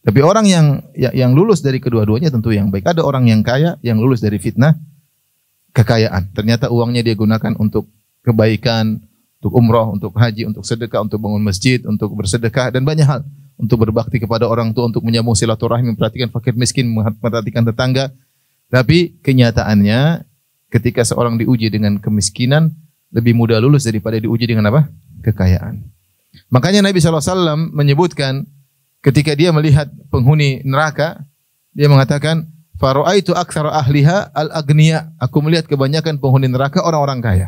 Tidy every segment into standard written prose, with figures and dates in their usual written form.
Tapi orang yang lulus dari kedua-duanya tentu yang baik. Ada orang yang kaya yang lulus dari fitnah kekayaan. Ternyata uangnya dia gunakan untuk kebaikan, untuk umroh, untuk haji, untuk sedekah, untuk bangun masjid, untuk bersedekah dan banyak hal. Untuk berbakti kepada orang tua, untuk menyambung silaturahim, memperhatikan fakir miskin, memperhatikan tetangga. Tapi kenyataannya ketika seorang diuji dengan kemiskinan lebih mudah lulus daripada diuji dengan apa? Kekayaan. Makanya Nabi SAW menyebutkan ketika dia melihat penghuni neraka, dia mengatakan, "Fara'aitu aktsara ahliha al-aghniya." Aku melihat kebanyakan penghuni neraka orang-orang kaya.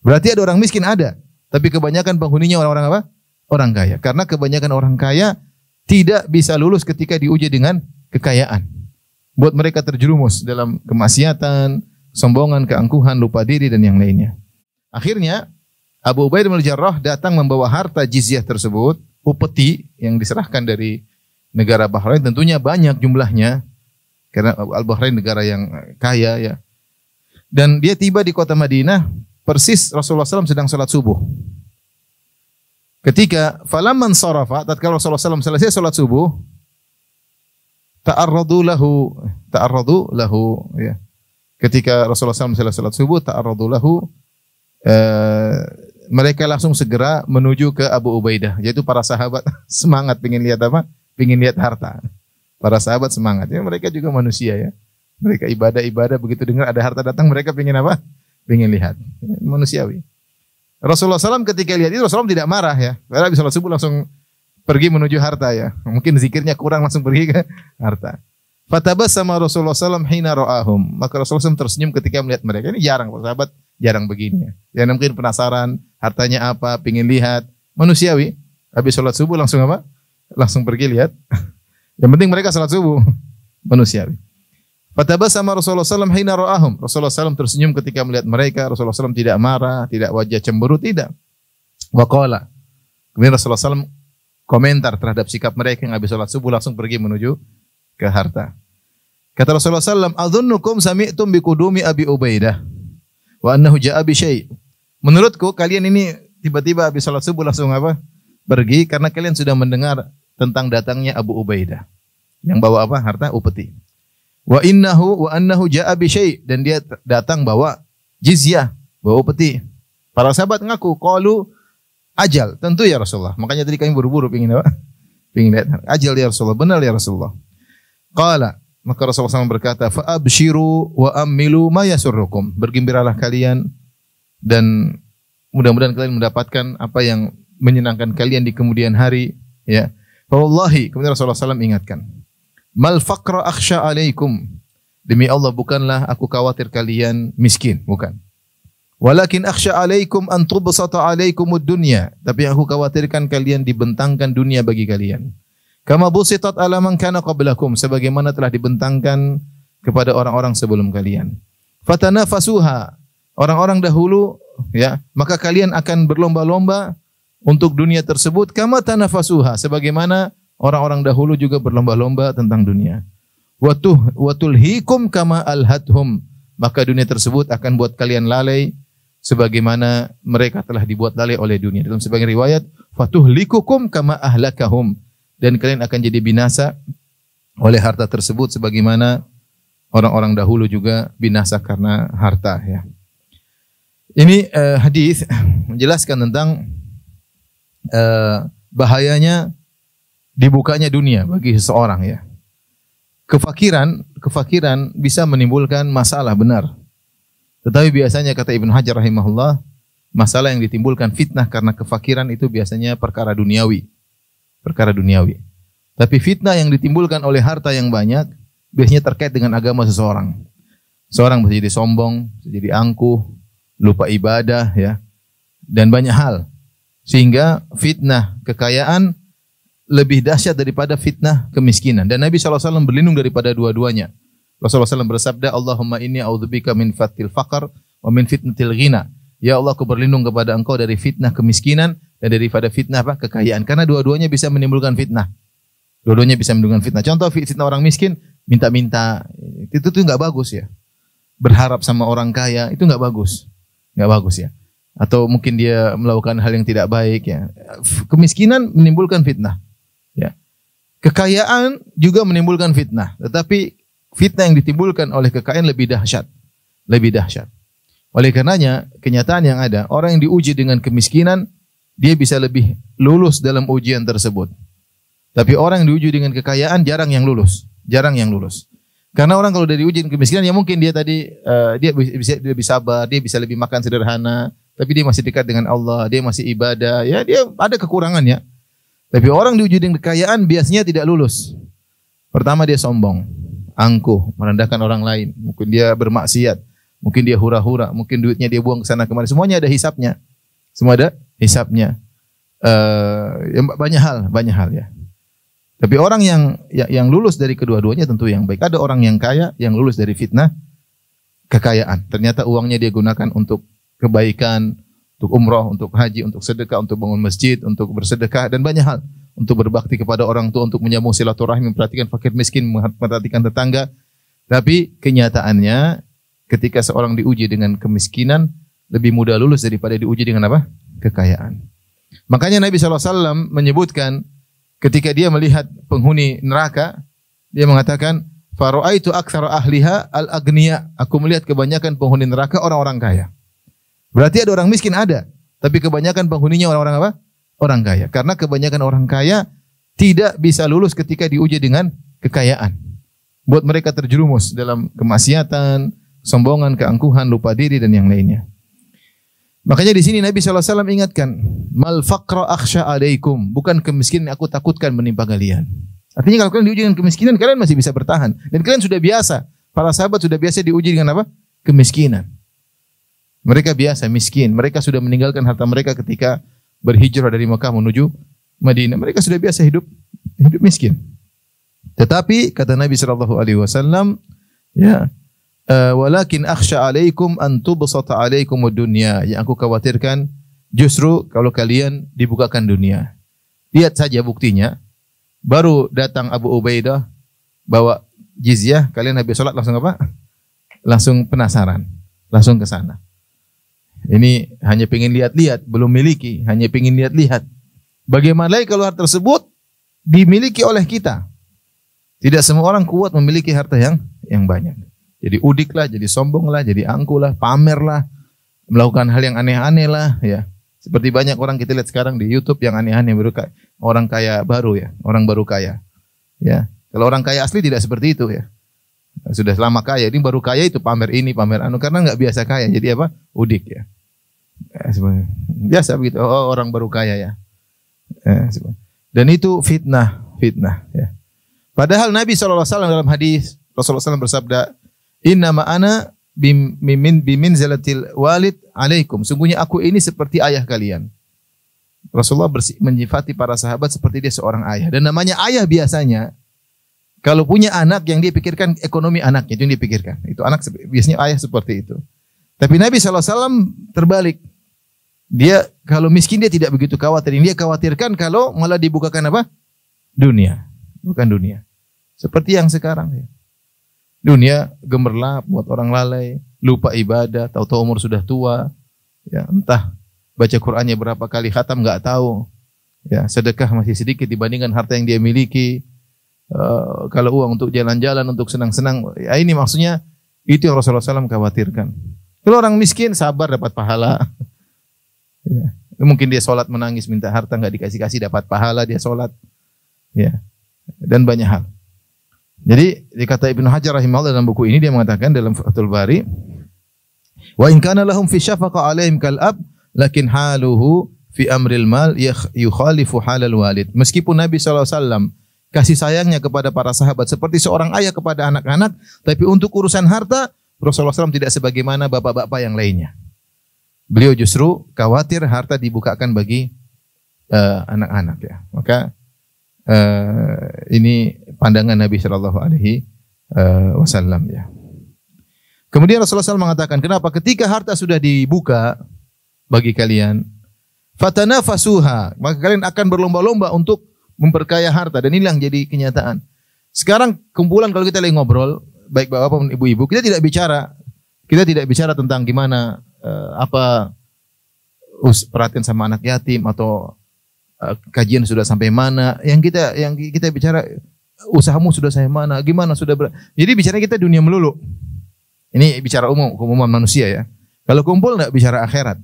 Berarti ada orang miskin ada, tapi kebanyakan penghuninya orang-orang apa? Orang kaya. Karena kebanyakan orang kaya tidak bisa lulus ketika diuji dengan kekayaan. Buat mereka terjerumus dalam kemaksiatan, sombongan, keangkuhan, lupa diri dan yang lainnya. Akhirnya Abu Ubaidah bin Jarrah datang membawa harta jizyah tersebut, upeti yang diserahkan dari negara Bahrain, tentunya banyak jumlahnya karena Al-Bahrain negara yang kaya ya. Dan dia tiba di kota Madinah persis Rasulullah SAW sedang salat subuh. Ketika falamman sarafa, tatkala Rasulullah SAW selesai salat subuh, ta'arradu lahu ya. Ketika Rasulullah SAW selesai salat subuh, ta'arradu lahu, mereka langsung segera menuju ke Abu Ubaidah, yaitu para sahabat semangat ingin lihat apa? Ingin lihat harta. Para sahabat semangat. Ya, mereka juga manusia ya. Mereka ibadah begitu dengar ada harta datang mereka ingin apa? Ingin lihat. Ya, manusiawi. Rasulullah SAW ketika lihat itu Rasulullah tidak marah ya. Karena habis salat subuh langsung pergi menuju harta ya. Mungkin zikirnya kurang langsung pergi ke harta. Fatabassama Rasulullah SAW hina ra'ahum. Maka Rasulullah SAW tersenyum ketika melihat mereka. Ini jarang sahabat, jarang begini ya. Ya mungkin penasaran hartanya apa, pingin lihat, manusiawi. Habis salat subuh langsung apa? Langsung pergi lihat. Yang penting mereka salat subuh, manusiawi. Fatabassama Rasulullah SAW hina ra'ahum. Rasulullah SAW tersenyum ketika melihat mereka. Rasulullah SAW tidak marah, tidak wajah cemburu, tidak. Wa qala. Kemudian Rasulullah SAW komentar terhadap sikap mereka yang habis salat subuh langsung pergi menuju ke harta. Kata Rasulullah SAW, "Adhunnukum sami'tum biqudumi Abi Ubaidah wa annahu ja'a bi syai'." Menurutku kalian ini tiba-tiba habis salat subuh langsung apa? Pergi karena kalian sudah mendengar tentang datangnya Abu Ubaidah. Yang bawa apa? Harta upeti. Wa annahu ja'a bi syai', dan dia datang bawa jizyah, bawa upeti. Para sahabat ngaku, qalu ajal, tentu ya Rasulullah. Makanya tadi kami buru-buru pengin apa? Pengin lihat. Ajal ya Rasulullah, benar ya Rasulullah. Qala, maka Rasulullah SAW berkata, fa abshiru wa ammilu ma yasurrukum. Bergembiralah kalian dan mudah-mudahan kalian mendapatkan apa yang menyenangkan kalian di kemudian hari ya. Fa wallahi, kemudian Rasulullah SAW ingatkan, mal faqra akhsha alaikum. Demi Allah bukanlah aku khawatir kalian miskin, bukan. Walakin akhsha alaikum an tubsata alaikumud dunya. Tapi aku khawatirkan kalian dibentangkan dunia bagi kalian. Kama busitat ala man kana qablakum, sebagaimana telah dibentangkan kepada orang-orang sebelum kalian. Fatanafasuha, orang-orang dahulu ya, maka kalian akan berlomba-lomba untuk dunia tersebut. Kama tanafasuha, sebagaimana orang-orang dahulu juga berlomba-lomba tentang dunia. Watulhikum kama alhathum, maka dunia tersebut akan buat kalian lalai sebagaimana mereka telah dibuat lalai oleh dunia. Dalam sebagian riwayat, fatuhlikukum kama ahlakahum, dan kalian akan jadi binasa oleh harta tersebut sebagaimana orang-orang dahulu juga binasa karena harta ya. Ini hadis menjelaskan tentang bahayanya dibukanya dunia bagi seseorang ya. Kefakiran bisa menimbulkan masalah, benar. Tetapi biasanya kata Ibnu Hajar rahimahullah, masalah yang ditimbulkan fitnah karena kefakiran itu biasanya perkara duniawi. Tapi fitnah yang ditimbulkan oleh harta yang banyak biasanya terkait dengan agama seseorang. Seorang bisa jadi sombong, bisa jadi angkuh, lupa ibadah ya, dan banyak hal. Sehingga fitnah kekayaan lebih dahsyat daripada fitnah kemiskinan. Dan Nabi SAW berlindung daripada dua-duanya. Rasulullah SAW bersabda, Allahumma inni a'udzubika min fatil faqar wa min fitnatil ghina. Ya Allah, aku berlindung kepada Engkau dari fitnah kemiskinan dan daripada fitnah apa? Kekayaan. Karena dua-duanya bisa menimbulkan fitnah. Dua-duanya bisa menimbulkan fitnah. Contoh fitnah orang miskin, minta-minta. Itu tuh enggak bagus ya. Berharap sama orang kaya, itu enggak bagus. Enggak bagus ya. Atau mungkin dia melakukan hal yang tidak baik ya. Kemiskinan menimbulkan fitnah. Ya. Kekayaan juga menimbulkan fitnah, tetapi fitnah yang ditimbulkan oleh kekayaan lebih dahsyat. Lebih dahsyat. Oleh karenanya, kenyataan yang ada, orang yang diuji dengan kemiskinan, dia bisa lebih lulus dalam ujian tersebut. Tapi orang yang diuji dengan kekayaan jarang yang lulus, jarang yang lulus. Karena orang kalau dari ujian kemiskinan ya mungkin dia tadi dia bisa lebih sabar, dia bisa lebih makan sederhana, tapi dia masih dekat dengan Allah, dia masih ibadah, ya dia ada kekurangannya. Tapi orang diuji dengan kekayaan biasanya tidak lulus. Pertama dia sombong, angkuh, merendahkan orang lain, mungkin dia bermaksiat, mungkin dia hura-hura, mungkin duitnya dia buang ke sana kemari, semuanya ada hisapnya. Semua ada hisapnya. Ya, banyak hal ya. Tapi orang yang lulus dari kedua-duanya tentu yang baik. Ada orang yang kaya yang lulus dari fitnah kekayaan. Ternyata uangnya dia gunakan untuk kebaikan, untuk umroh, untuk haji, untuk sedekah, untuk bangun masjid, untuk bersedekah dan banyak hal. Untuk berbakti kepada orang tua, untuk menyambung silaturahmi, memperhatikan fakir miskin, memperhatikan tetangga. Tapi kenyataannya ketika seorang diuji dengan kemiskinan lebih mudah lulus daripada diuji dengan apa? Kekayaan. Makanya Nabi SAW menyebutkan ketika dia melihat penghuni neraka, dia mengatakan, "Fara'aitu aktsara ahliha al-aghniya." Aku melihat kebanyakan penghuni neraka orang-orang kaya. Berarti ada orang miskin ada, tapi kebanyakan penghuninya orang-orang apa? Orang kaya. Karena kebanyakan orang kaya tidak bisa lulus ketika diuji dengan kekayaan. Buat mereka terjerumus dalam kemaksiatan, sombongan, keangkuhan, lupa diri dan yang lainnya. Makanya di sini Nabi SAW ingatkan, mal faqra akhsha alaikum, bukan kemiskinan aku takutkan menimpa kalian. Artinya kalau kalian diuji dengan kemiskinan, kalian masih bisa bertahan. Dan kalian sudah biasa, para sahabat sudah biasa diuji dengan apa? Kemiskinan. Mereka biasa miskin, mereka sudah meninggalkan harta mereka ketika berhijrah dari Mekah menuju Madinah. Mereka sudah biasa hidup miskin. Tetapi kata Nabi SAW, ya, walakin akhsha alaikum an tubsata alaikum ad-dunya. Yang aku khawatirkan justru kalau kalian dibukakan dunia. Lihat saja buktinya. Baru datang Abu Ubaidah bawa jizyah, kalian habis salat langsung apa? Langsung penasaran, langsung ke sana. Ini hanya pengen lihat-lihat, belum miliki, hanya pengen lihat-lihat. Bagaimana lagi kalau harta tersebut dimiliki oleh kita? Tidak semua orang kuat memiliki harta yang banyak. Jadi udik lah, jadi sombong lah, jadi angkuh lah, pamer lah, melakukan hal yang aneh-aneh lah, ya. Seperti banyak orang kita lihat sekarang di YouTube yang aneh-aneh, orang kaya baru ya, orang baru kaya, ya. Kalau orang kaya asli tidak seperti itu ya. Sudah lama kaya, ini baru kaya itu pamer ini, pamer anu, karena nggak biasa kaya, jadi apa? Udik ya. Biasa begitu, oh, orang baru kaya ya. Dan itu fitnah ya. Padahal Nabi SAW dalam hadis Rasulullah SAW bersabda, "Inna ma'ana bimin zalatil walid alaikum." Sungguhnya aku ini seperti ayah kalian. Rasulullah menyifati para sahabat seperti dia seorang ayah. Dan namanya ayah biasanya kalau punya anak yang dia pikirkan ekonomi anaknya, itu yang dia pikirkan. Itu anak biasanya ayah seperti itu. Tapi Nabi SAW terbalik. Dia kalau miskin dia tidak begitu khawatir. Dia khawatirkan kalau malah dibukakan apa? Dunia. Bukan dunia. Seperti yang sekarang ya. Dunia gemerlap buat orang lalai, lupa ibadah, tahu-tahu umur sudah tua, ya entah baca Qur'annya berapa kali khatam nggak tahu, ya sedekah masih sedikit dibandingkan harta yang dia miliki. Kalau uang untuk jalan-jalan, untuk senang-senang, ya ini maksudnya itu yang Rasulullah SAW khawatirkan. Kalau orang miskin sabar dapat pahala, ya. Mungkin dia sholat menangis minta harta nggak dikasih dapat pahala dia sholat, ya dan banyak hal. Jadi dikata Ibnu Hajar rahimahullah dalam buku ini dia mengatakan dalam Fathul Bari, wa in kana lahum fi syafaqa alaihim kal ab lakin haluhu fi amril mal yukhalifu halal walid. Meskipun Nabi SAW kasih sayangnya kepada para sahabat seperti seorang ayah kepada anak-anak, tapi untuk urusan harta Rasulullah SAW tidak sebagaimana bapak-bapak yang lainnya. Beliau justru khawatir harta dibukakan bagi anak-anak ya. Maka ini pandangan Nabi Shallallahu Alaihi Wasallam ya. Kemudian Rasulullah SAW mengatakan, kenapa ketika harta sudah dibuka bagi kalian, fatanafasuha, maka kalian akan berlomba-lomba untuk memperkaya harta, dan ini yang jadi kenyataan. Sekarang kumpulan kalau kita lagi ngobrol, baik bapak maupun ibu-ibu, kita tidak bicara tentang gimana apa perhatian sama anak yatim atau kajian sudah sampai mana, yang kita bicara usahamu sudah sampai mana, gimana sudah jadi bicara kita dunia melulu. Ini bicara umuman manusia ya. Kalau kumpul enggak bicara akhirat.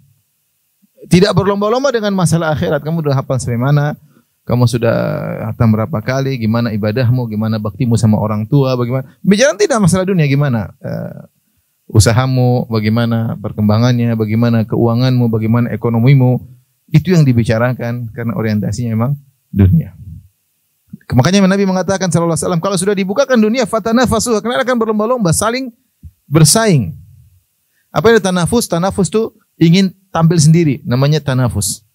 Tidak berlomba-lomba dengan masalah akhirat. Kamu sudah hafal sampai mana? Kamu sudah hatam berapa kali? Gimana ibadahmu? Gimana baktimu sama orang tua? Bagaimana? Bicara tidak masalah dunia. Gimana usahamu? Bagaimana perkembangannya? Bagaimana keuanganmu? Bagaimana ekonomimu? Itu yang dibicarakan karena orientasinya memang dunia. Makanya Nabi mengatakan sallallahu alaihi wasallam, kalau sudah dibukakan dunia fatanafasu, karena akan berlomba-lomba saling bersaing. Apa itu tanafus? Tanafus itu ingin tampil sendiri, namanya tanafus.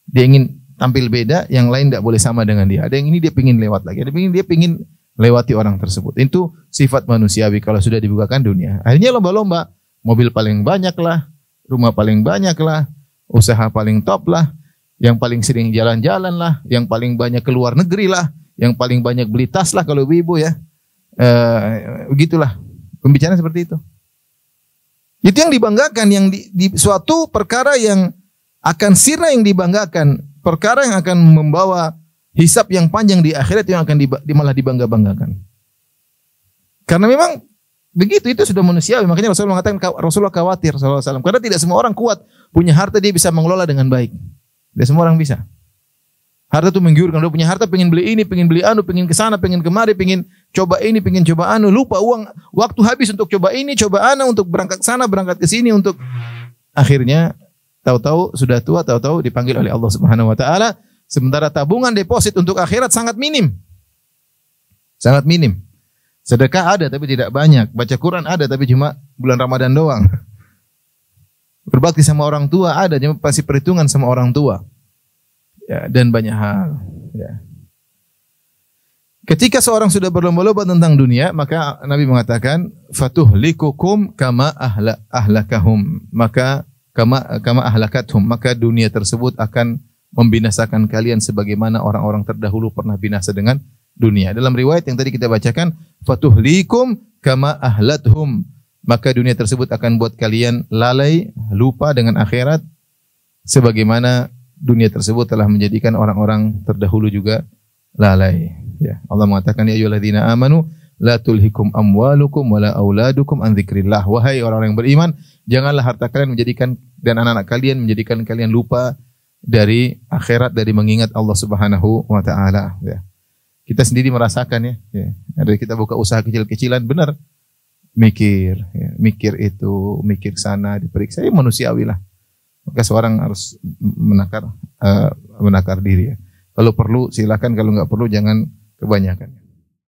Dia ingin tampil beda, yang lain tidak boleh sama dengan dia. Ada yang ini dia pingin lewat lagi, ada yang dia pingin lewati orang tersebut. Itu sifat manusiawi kalau sudah dibukakan dunia. Akhirnya lomba-lomba, mobil paling banyak lah, rumah paling banyak lah, usaha paling top lah, yang paling sering jalan-jalan lah, yang paling banyak keluar negeri lah, yang paling banyak beli tas lah kalau ibu ya. Begitulah. Pembicaraan seperti itu. Itu yang dibanggakan, yang di suatu perkara yang akan sirna yang dibanggakan, perkara yang akan membawa hisab yang panjang di akhirat yang akan malah dibangga-banggakan. Karena memang begitu, itu sudah manusiawi. Makanya Rasulullah mengatakan, Rasulullah khawatir sallallahu alaihi wasallam, karena tidak semua orang kuat punya harta dia bisa mengelola dengan baik. Tidak semua orang bisa. Harta itu menggiurkan. Udah punya harta, pengen beli ini, pengen beli anu, pengen kesana, pengen kemari, pengen coba ini, pengen coba anu. Lupa uang, waktu habis untuk coba ini, coba anu, untuk berangkat ke sana, berangkat ke sini, untuk akhirnya tahu-tahu sudah tua, tahu-tahu dipanggil oleh Allah Subhanahu Wa Taala. Sementara tabungan deposit untuk akhirat sangat minim, sangat minim. Sedekah ada tapi tidak banyak. Baca Quran ada tapi cuma bulan Ramadan doang. Berbakti sama orang tua ada, cuma pasti perhitungan sama orang tua. Ya, dan banyak hal. Ya. Ketika seorang sudah berlomba-lomba tentang dunia, maka Nabi mengatakan, fatuhlikukum kama ahlakahum. Maka kama ahlakathum. Maka dunia tersebut akan membinasakan kalian sebagaimana orang-orang terdahulu pernah binasa dengan dunia. Dalam riwayat yang tadi kita bacakan, fatuhlikum kama ahlathum. Maka dunia tersebut akan buat kalian lalai, lupa dengan akhirat sebagaimana dunia tersebut telah menjadikan orang-orang terdahulu juga lalai. Ya, Allah mengatakan, ya ayyuhalladzina amanu la tulhikum amwalukum wala auladukum an dzikrillah. Wahai orang-orang yang beriman, janganlah harta kalian menjadikan dan anak-anak kalian menjadikan kalian lupa dari akhirat, dari mengingat Allah Subhanahu wa taala, ya. Kita sendiri merasakan ya. Dari kita buka usaha kecil-kecilan, benar mikir, ya, mikir itu, mikir sana, diperiksa, ya manusiawi lah. Maka seorang harus menakar diri ya. Kalau perlu silakan, kalau enggak perlu jangan kebanyakan.